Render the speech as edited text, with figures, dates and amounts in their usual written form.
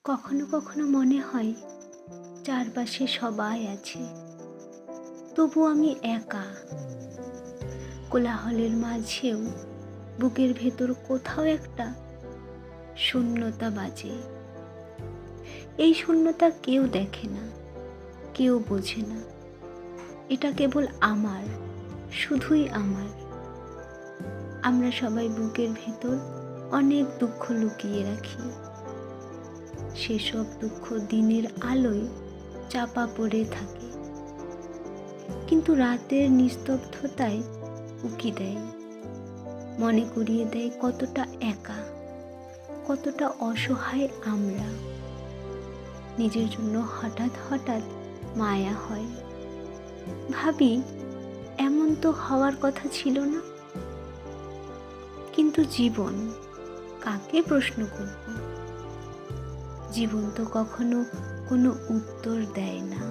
কখনো কখনো মনে হয় চারপাশে সবাই আছে, তবু আমি একা। কোলাহলের মাঝেও বুকের ভেতর কোথাও একটা শূন্যতা বাজে। এই শূন্যতা কেউ দেখে না, কেউ বোঝে না। এটা কেবল আমার, শুধুই আমার। আমরা সবাই বুকের ভেতর অনেক দুঃখ লুকিয়ে রাখি। সেসব দুঃখ দিনের আলোয় চাপা পড়ে থাকে, কিন্তু রাতের নিস্তব্ধতায় উকি দেয়, মনে করিয়ে দেয় কতটা একা, কতটা অসহায় আমরা। নিজের জন্য হঠাৎ হঠাৎ মায়া হয়, ভাবি এমন তো হওয়ার কথা ছিল না। কিন্তু জীবন, কাকে প্রশ্ন করব? জীবন তো কখনো কোনো উত্তর দেয় না।